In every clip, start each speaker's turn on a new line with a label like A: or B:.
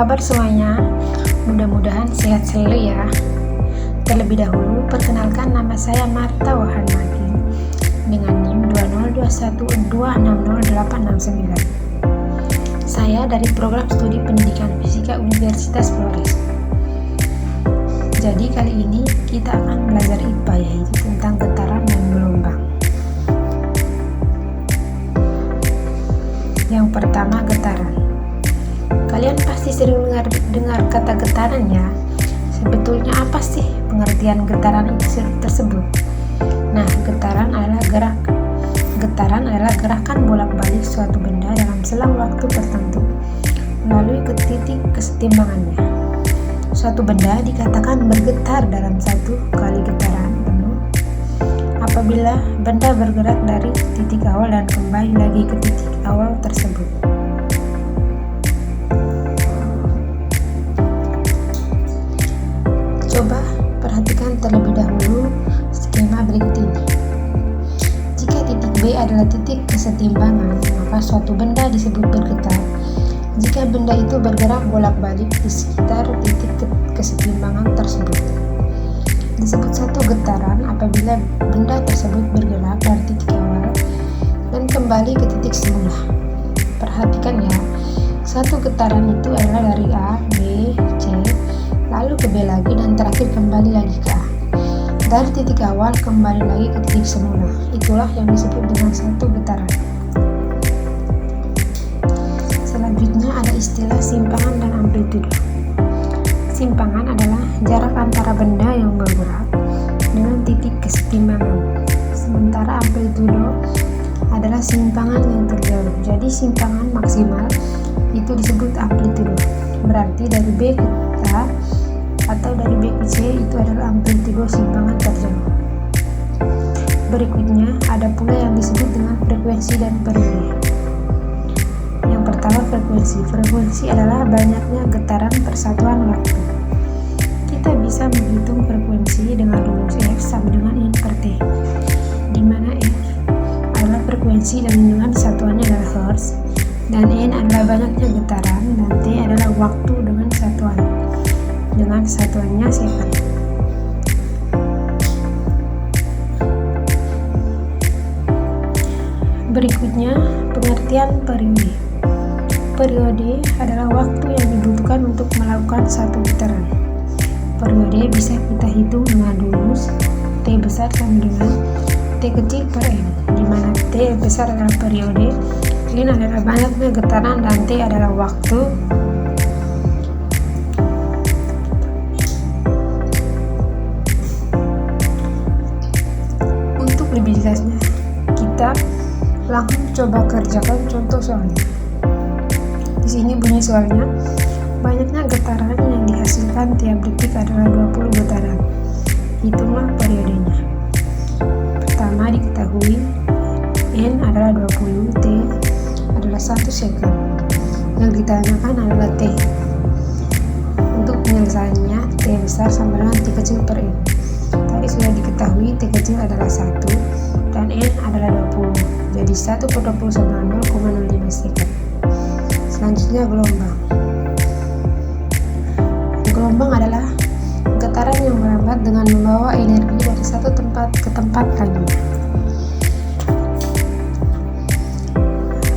A: kabar semuanya? Mudah-mudahan sehat selalu ya. Terlebih dahulu, perkenalkan nama saya Marta Wahanmaki dengan NIM 201260869. Saya dari program studi pendidikan fisika Universitas Flores. Jadi kali ini kita akan belajar IPA, yaitu tentang getaran dan gelombang. Yang pertama, getaran. Kalian pasti sering dengar kata getaran ya. Sebetulnya apa sih pengertian getaran tersebut? Nah, getaran adalah gerak. Getaran adalah gerakan bolak-balik suatu benda dalam selang waktu tertentu melalui ke titik kesetimbangannya. Suatu benda dikatakan bergetar dalam satu kali getaran penuh apabila benda bergerak dari titik awal dan kembali lagi ke titik awal tersebut. Coba perhatikan terlebih dahulu skema berikut ini. Jika titik B adalah titik kesetimbangan, maka suatu benda disebut bergetar. Jika benda itu bergerak bolak-balik di sekitar titik kesetimbangan tersebut. Disebut satu getaran apabila benda tersebut bergerak dari titik awal dan kembali ke titik semula. Perhatikan ya, satu getaran itu adalah dari A, B, C, lalu ke B lagi dan terakhir kembali lagi ke A. Dari titik awal kembali lagi ke titik semula. Itulah yang disebut dengan satu getaran. Selanjutnya ada istilah simpangan dan amplitudo. Simpangan adalah jarak antara benda yang bergerak dengan titik kesetimbangan. Sementara amplitudo adalah simpangan yang terjauh. Jadi simpangan maksimal itu disebut amplitudo. Berarti dari B ke A atau dari B ke C itu adalah amplitudo simpangan terjauh. Berikutnya ada pula yang disebut dengan frekuensi dan periode. Yang pertama, frekuensi. Frekuensi adalah banyaknya getaran persatuan waktu. Kita bisa menghitung frekuensi dengan rumus F sama dengan N per T, di mana F adalah frekuensi dan dengan satuannya adalah Hertz, dan N adalah banyaknya getaran, dan T adalah waktu dengan satuannya second. Berikutnya, pengertian periode. Periode adalah waktu yang dibutuhkan untuk melakukan satu getaran. Periode bisa kita hitung dengan rumus T besar sama dengan T kecil per N, di mana T besar adalah periode, N adalah banyaknya getaran, dan T adalah waktu. Untuk lebih jelasnya, kita langsung coba kerjakan contoh soalnya. Di sini bunyi soalnya, banyaknya getaran yang dihasilkan tiap detik adalah 20 getaran. Hitunglah periodenya. Pertama diketahui N adalah 20, T adalah 1 second. Yang ditanyakan adalah T. Untuk penyelesaiannya, T besar sama dengan T kecil per N. Tadi sudah diketahui T kecil adalah 1 dan N adalah 20. Jadi 1 per 20 sama 0,05 second. Selanjutnya gelombang. Gelombang adalah getaran yang merambat dengan membawa energi dari satu tempat ke tempat lainnya.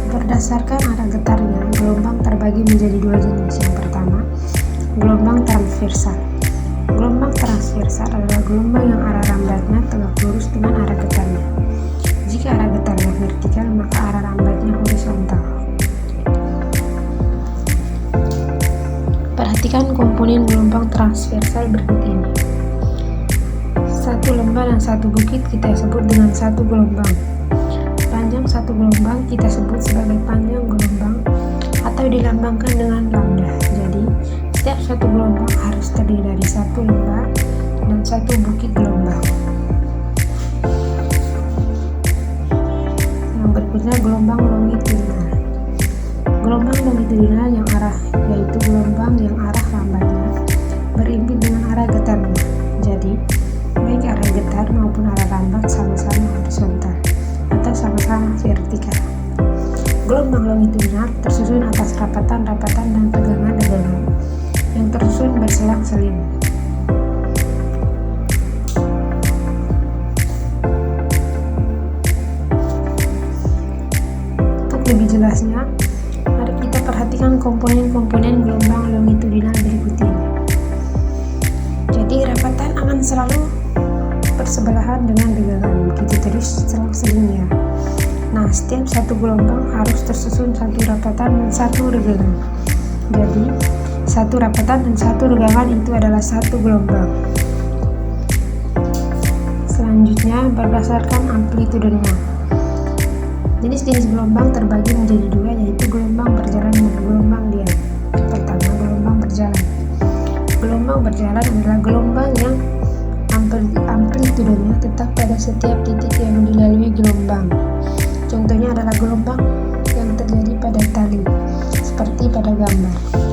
A: Berdasarkan arah getarnya, gelombang terbagi menjadi dua jenis. Yang pertama, gelombang transversal. Gelombang transversal adalah gelombang yang arah rambatnya tegak lurus dengan arah getarnya. Jika arah getarnya vertikal, maka arah rambatnya horizontal. Perhatikan komponen gelombang transversal berikut ini. Satu lembah dan satu bukit kita sebut dengan satu gelombang. Panjang satu gelombang kita sebut sebagai panjang gelombang atau dilambangkan dengan lambda. Jadi, setiap satu gelombang harus terdiri dari satu lembah dan satu bukit gelombang. Yang berikutnya gelombang longitudinal. Gelombang longitudinal yang yaitu gelombang yang arah lambatnya berimbit dengan arah getarnya. Jadi, baik arah getar maupun arah lambat sama-sama horizontal atau sama-sama vertikal. Gelombang gelombang longitudinal tersusun atas rapatan-rapatan dan tegangan-tegangan yang tersusun berselang-seling. Untuk lebih jelasnya, mari kita perhatikan komponen-komponen gelombang longitudinal berikut ini. Jadi rapatan akan selalu bersebelahan dengan tegangan, begitu terus selang-selingnya. Nah, setiap satu gelombang harus tersusun satu rapatan dan satu regangan. Jadi, satu rapatan dan satu regangan itu adalah satu gelombang. Selanjutnya, berdasarkan amplitudenya. Jenis-jenis gelombang terbagi menjadi dua, yaitu gelombang berjalan dan gelombang diam. Pertama, gelombang berjalan. Gelombang berjalan adalah gelombang yang amplitudenya tetap pada setiap titik yang dilalui gelombang. Contohnya adalah gelombang yang terjadi pada tali, seperti pada gambar.